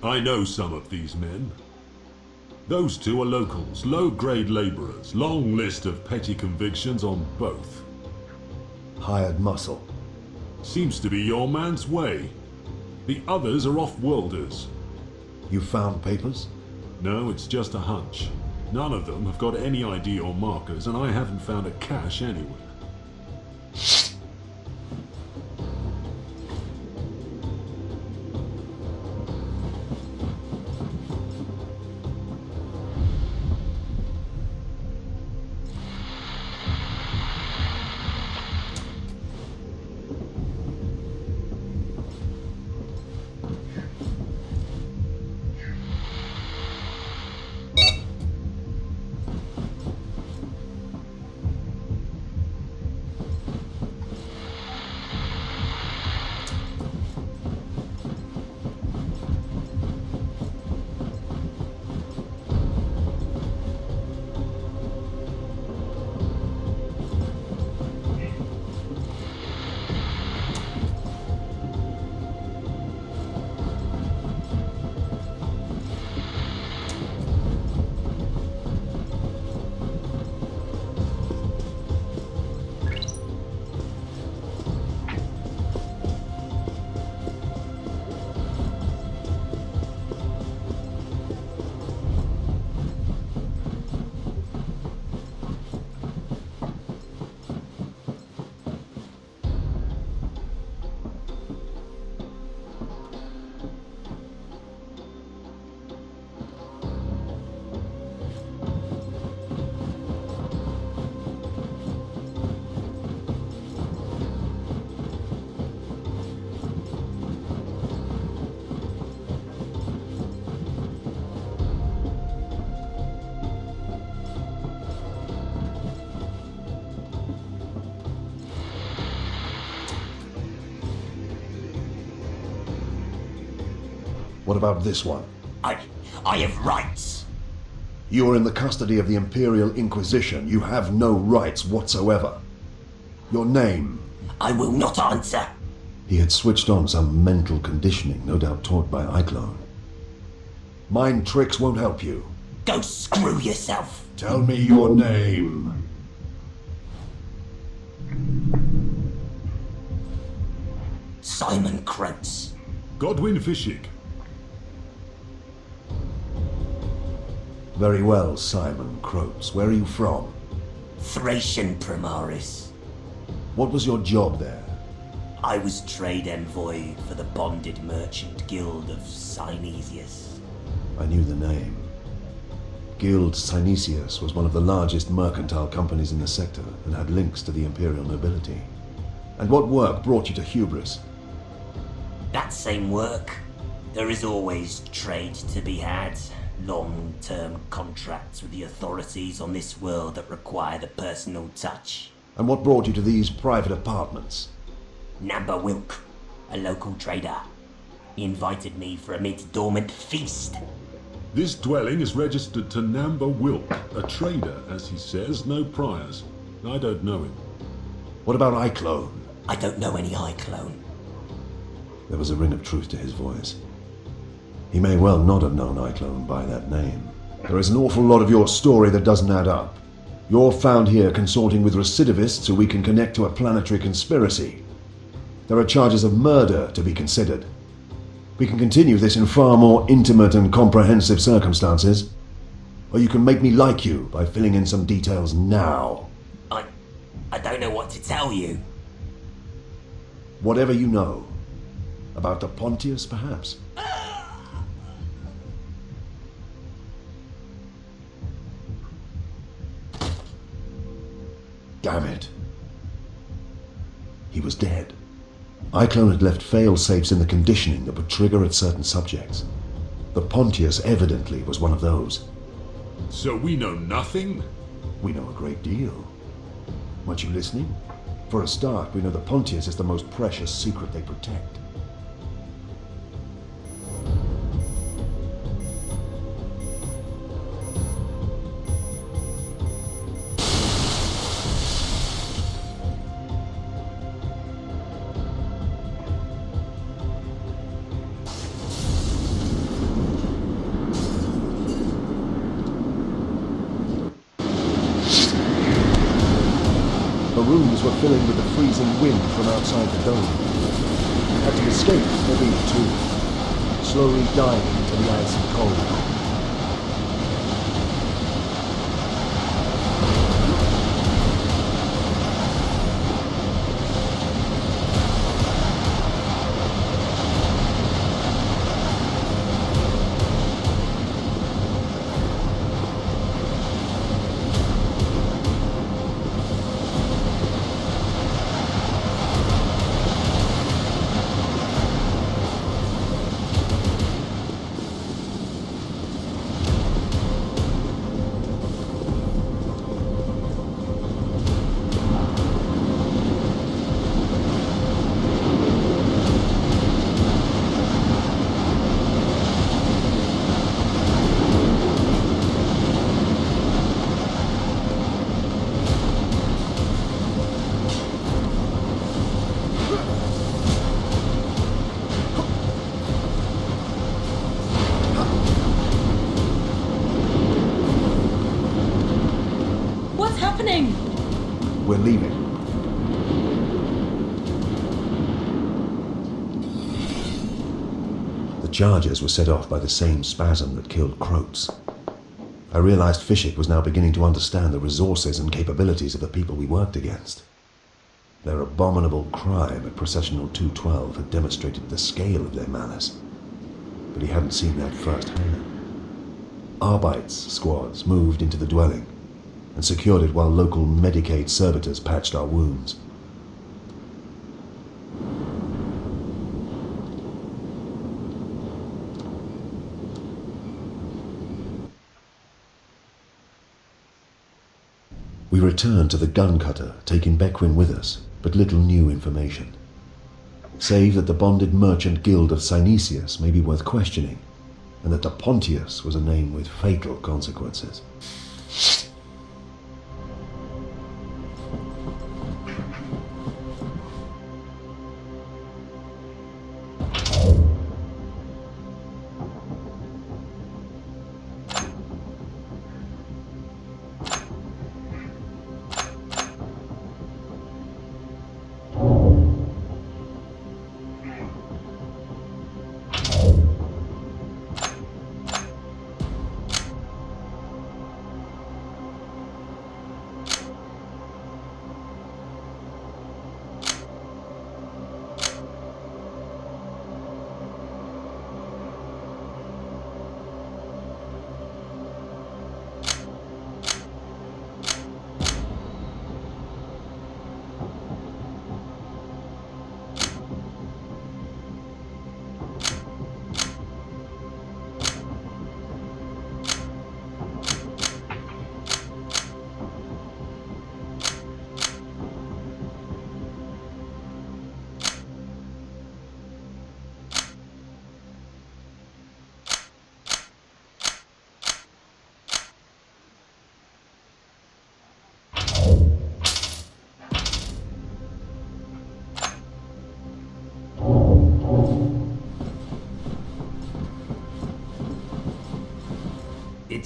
I know some of these men. Those two are locals, low-grade laborers. Long list of petty convictions on both. Hired muscle. Seems to be your man's way. The others are off-worlders. You found papers? No, it's just a hunch. None of them have got any ID or markers, and I haven't found a cache anywhere. What about this one? I have rights. You are in the custody of the Imperial Inquisition. You have no rights whatsoever. Your name? I will not answer. He had switched on some mental conditioning, no doubt taught by Iclone. Mind tricks won't help you. Go screw yourself. Tell me your name. Simon Croats. Godwin Fishig. Very well, Simon Croats. Where are you from? Thracian Primaris. What was your job there? I was trade envoy for the bonded merchant guild of Synesius. I knew the name. Guild Synesius was one of the largest mercantile companies in the sector and had links to the imperial nobility. And what work brought you to Hubris? That same work. There is always trade to be had. Long-term contracts with the authorities on this world that require the personal touch. And what brought you to these private apartments? Namba Wilk, a local trader. He invited me for a mid-dormant feast. This dwelling is registered to Namba Wilk, a trader, as he says, no priors. I don't know him. What about Iclone? I don't know any Iclone. There was a ring of truth to his voice. He may well not have known Iclone by that name. There is an awful lot of your story that doesn't add up. You're found here consorting with recidivists who we can connect to a planetary conspiracy. There are charges of murder to be considered. We can continue this in far more intimate and comprehensive circumstances. Or you can make me like you by filling in some details now. I don't know what to tell you. Whatever you know. About the Pontius, perhaps? Damn it. He was dead. Iclone had left fail-safes in the conditioning that would trigger at certain subjects. The Pontius evidently was one of those. So we know nothing? We know a great deal. Weren't you listening? For a start, we know the Pontius is the most precious secret they protect. rooms were filling with the freezing wind from outside the dome. Had to escape, maybe too, slowly dying into the icy cold. We're leaving. The charges were set off by the same spasm that killed Croats. I realized Fishik was now beginning to understand the resources and capabilities of the people we worked against. Their abominable crime at Processional 212 had demonstrated the scale of their malice, but he hadn't seen that firsthand. Arbeits squads moved into the dwelling and secured it while local Medicaid servitors patched our wounds. We returned to the gun cutter, taking Bequin with us, but little new information. Save that the bonded merchant guild of Synesius may be worth questioning, and that the Pontius was a name with fatal consequences.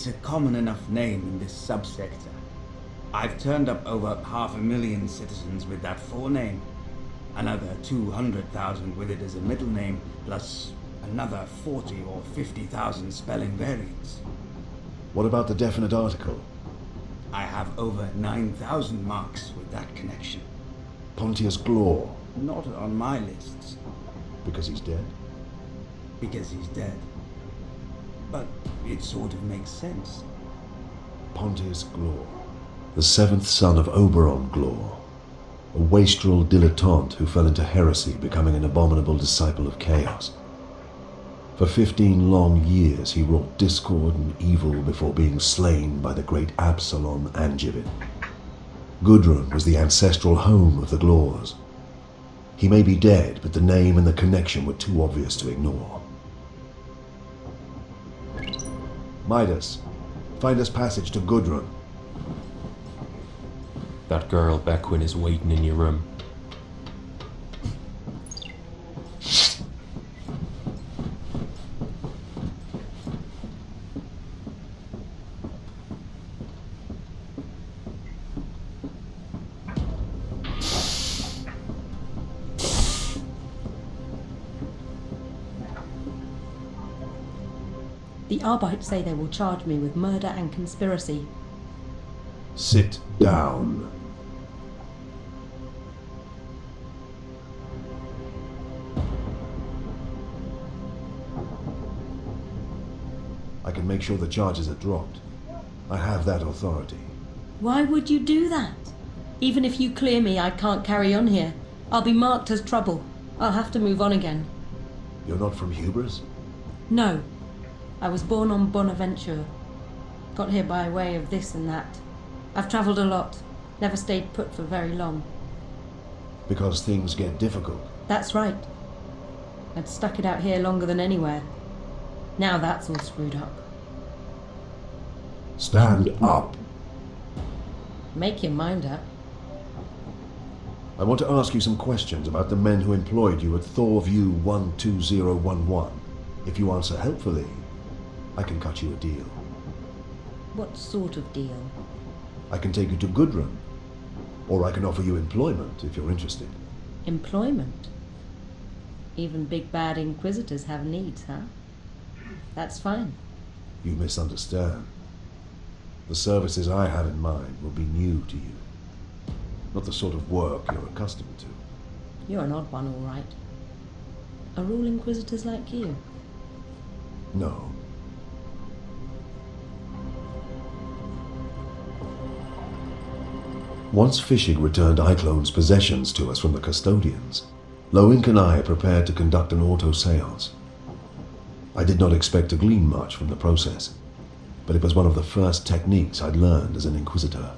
It's a common enough name in this subsector. I've turned up over 500,000 citizens with that forename, another 200,000 with it as a middle name, plus another 40 or 50,000 spelling variants. What about the definite article? I have over 9,000 marks with that connection. Pontius Glor. Not on my lists. Because he's dead? Because he's dead. But it sort of makes sense. Pontius Glor, the seventh son of Oberon Glor, a wastrel dilettante who fell into heresy, becoming an abominable disciple of chaos. For 15 long years he wrought discord and evil before being slain by the great Absalom Angevin. Gudrun was the ancestral home of the Glors. He may be dead, but the name and the connection were too obvious to ignore. Midas, find us passage to Gudrun. That girl Bequin is waiting in your room. The Arbeit say they will charge me with murder and conspiracy. Sit down. I can make sure the charges are dropped. I have that authority. Why would you do that? Even if you clear me, I can't carry on here. I'll be marked as trouble. I'll have to move on again. You're not from Hubris? No. I was born on Bonaventure. Got here by way of this and that. I've travelled a lot. Never stayed put for very long. Because things get difficult. That's right. I'd stuck it out here longer than anywhere. Now that's all screwed up. Stand up. Make your mind up. I want to ask you some questions about the men who employed you at Thorview 12011. If you answer helpfully, I can cut you a deal. What sort of deal? I can take you to Gudrun, or I can offer you employment if you're interested. Employment? Even big bad inquisitors have needs, huh? That's fine. You misunderstand. The services I have in mind will be new to you. Not the sort of work you're accustomed to. You're an odd one, all right. Are all inquisitors like you? No. Once Fishig returned Eiclone's possessions to us from the custodians, Loink and I prepared to conduct an auto-seance. I did not expect to glean much from the process, but it was one of the first techniques I'd learned as an Inquisitor,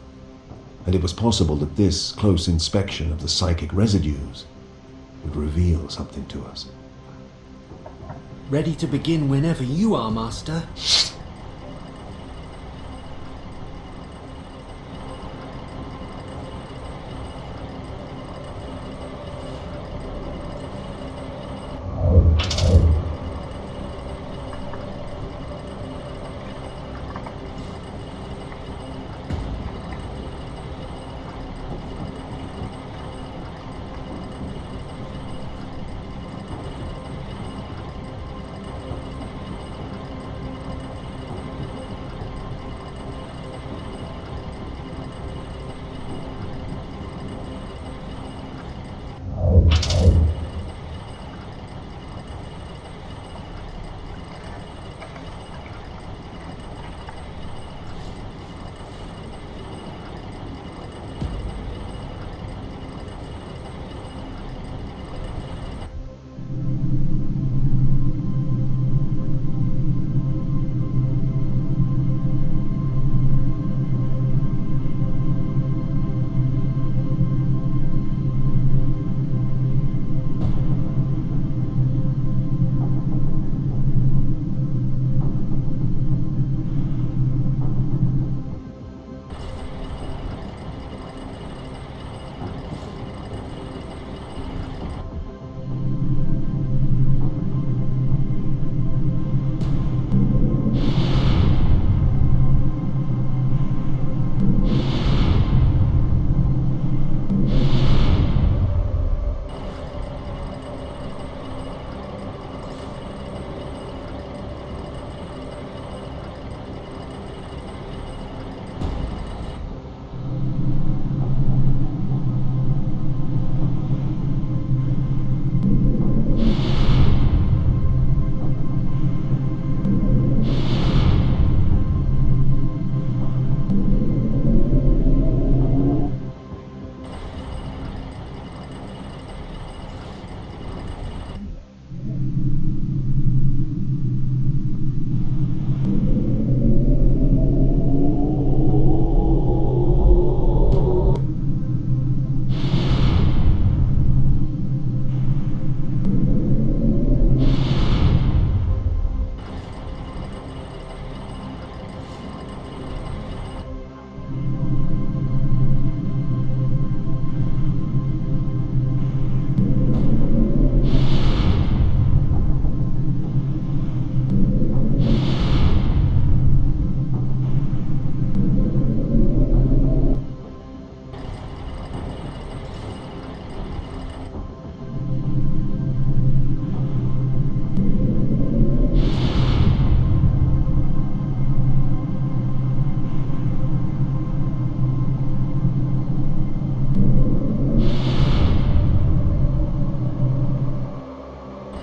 and it was possible that this close inspection of the psychic residues would reveal something to us. Ready to begin whenever you are, Master.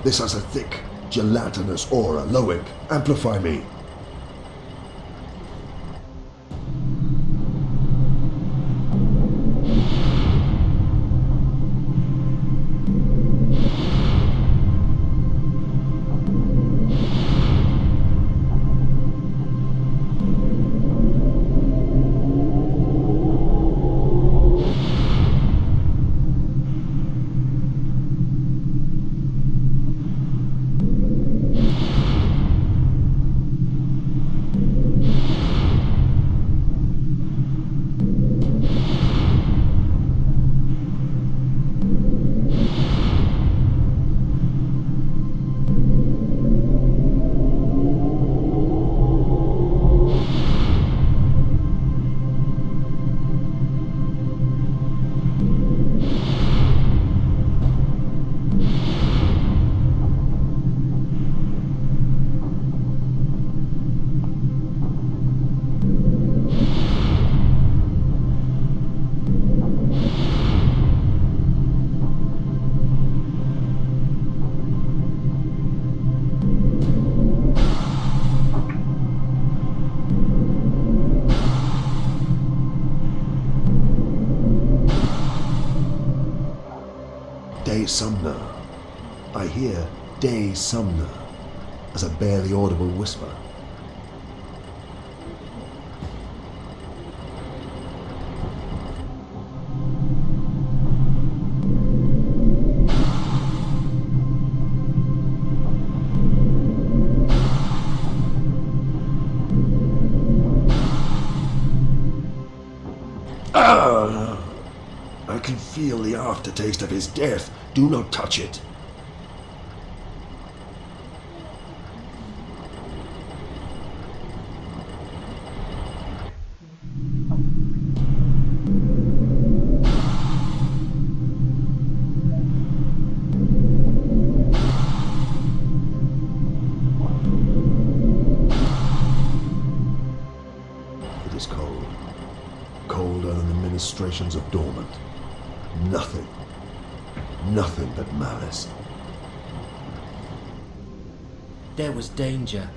This has a thick, gelatinous aura. Loic, amplify me. Sumner. I hear Day Sumner as a barely audible whisper. I can feel the aftertaste of his death. Do not touch it. It is cold. Colder than the ministrations of Dormant. Nothing but malice. There was danger,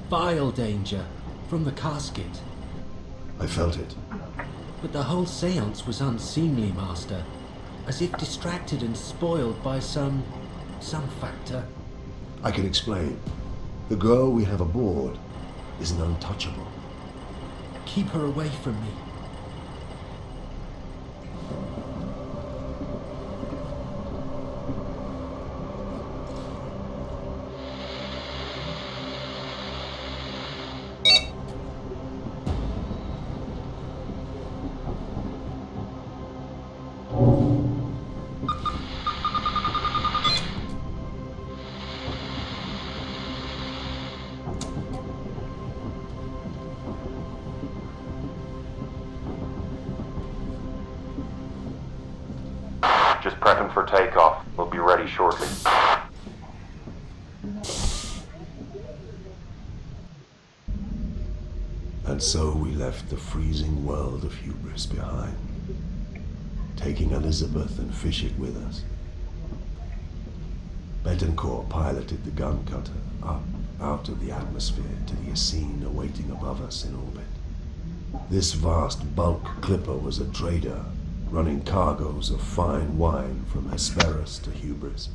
vile danger, from the casket. I felt it. But the whole seance was unseemly, Master. As if distracted and spoiled by some factor. I can explain. The girl we have aboard is an untouchable. Keep her away from me. Just prepping for takeoff. We'll be ready shortly. And so we left the freezing world of hubris behind, taking Elizabeth and Fishit with us. Betancourt piloted the gun cutter up out of the atmosphere to the Essene awaiting above us in orbit. This vast bulk clipper was a trader, running cargoes of fine wine from Hesperus to Hubris.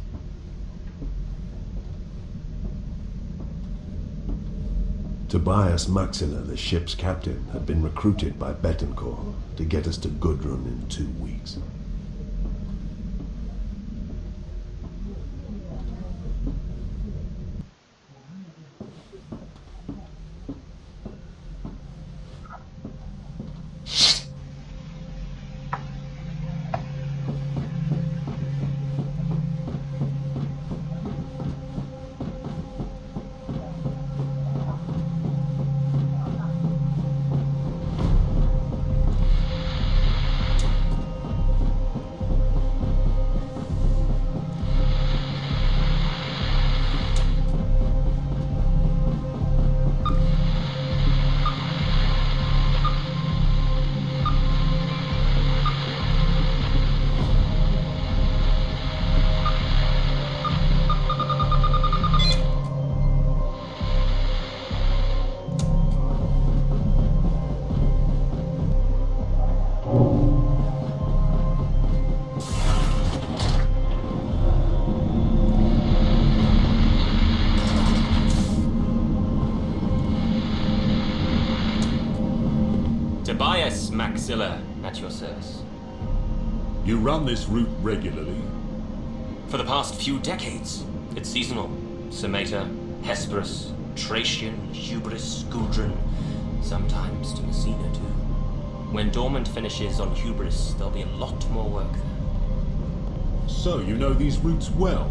Tobias Maxilla, the ship's captain, had been recruited by Betancourt to get us to Gudrun in 2 weeks. Yes, Maxilla, at your service. You run this route regularly? For the past few decades, it's seasonal. Sameta, Hesperus, Tracian, Hubris, Gudrun, sometimes to Messina too. When Dormant finishes on Hubris, there'll be a lot more work there. So you know these routes well?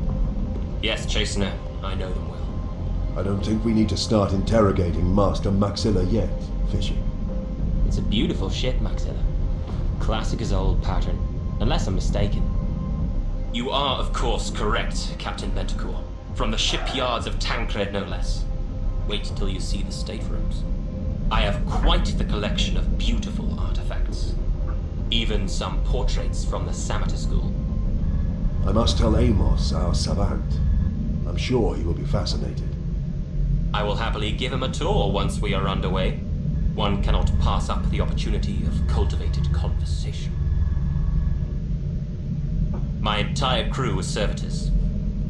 Yes, Chastener, I know them well. I don't think we need to start interrogating Master Maxilla yet, Fishy. It's a beautiful ship, Maxilla. Classic as old pattern, unless I'm mistaken. You are, of course, correct, Captain Bentacore. From the shipyards of Tancred, no less. Wait till you see the staterooms. I have quite the collection of beautiful artifacts. Even some portraits from the Samata School. I must tell Amos, our savant. I'm sure he will be fascinated. I will happily give him a tour once we are underway. One cannot pass up the opportunity of cultivated conversation. My entire crew is servitors,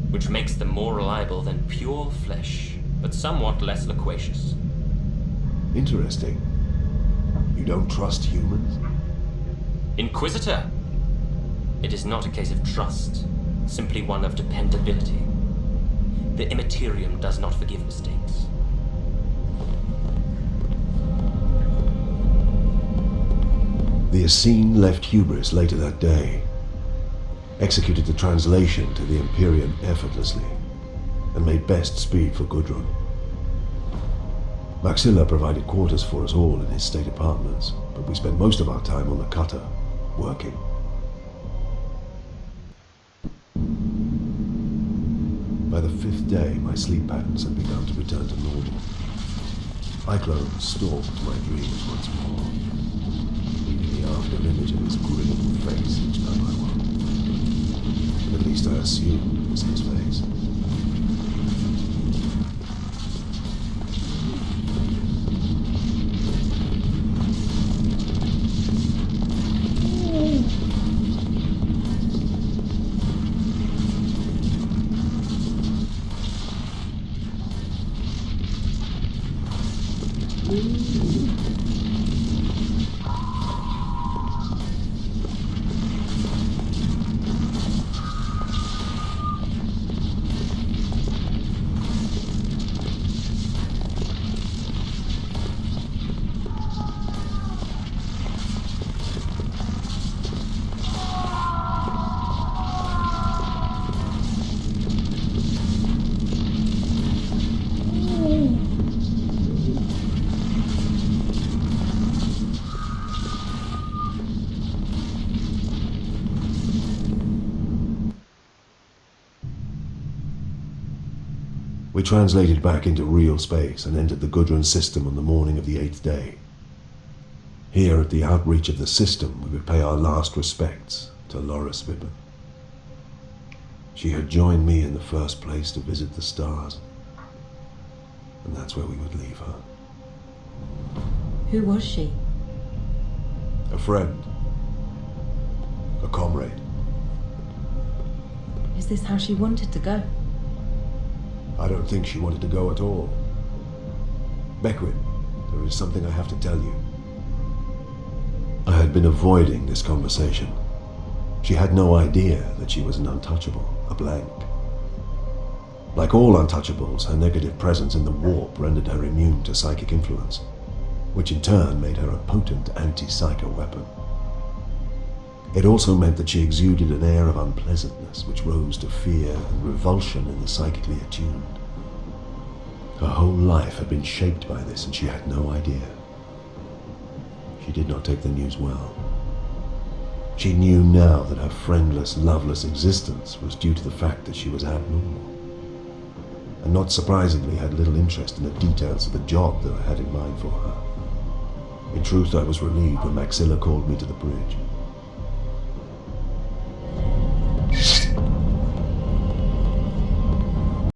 which makes them more reliable than pure flesh, but somewhat less loquacious. Interesting. You don't trust humans? Inquisitor! It is not a case of trust, simply one of dependability. The Immaterium does not forgive mistakes. The Essene left Hubris later that day, executed the translation to the Imperium effortlessly, and made best speed for Gudrun. Maxilla provided quarters for us all in his state apartments, but we spent most of our time on the cutter, working. By the 5th day, my sleep patterns had begun to return to normal. Cyclone stalked my dreams once more, leaving the after-image of his grinning face each time I woke. At least I assumed it was his face. We translated back into real space and entered the Gudrun system on the morning of the 8th day. Here, at the outreach of the system, we would pay our last respects to Loris Vibben. She had joined me in the first place to visit the stars, and that's where we would leave her. Who was she? A friend. A comrade. Is this how she wanted to go? I don't think she wanted to go at all. Beckwin, there is something I have to tell you. I had been avoiding this conversation. She had no idea that she was an untouchable, a blank. Like all untouchables, her negative presence in the warp rendered her immune to psychic influence, which in turn made her a potent anti-psycho weapon. It also meant that she exuded an air of unpleasantness which rose to fear and revulsion in the psychically attuned. Her whole life had been shaped by this, and she had no idea. She did not take the news well. She knew now that her friendless, loveless existence was due to the fact that she was abnormal, and not surprisingly had little interest in the details of the job that I had in mind for her. In truth, I was relieved when Maxilla called me to the bridge.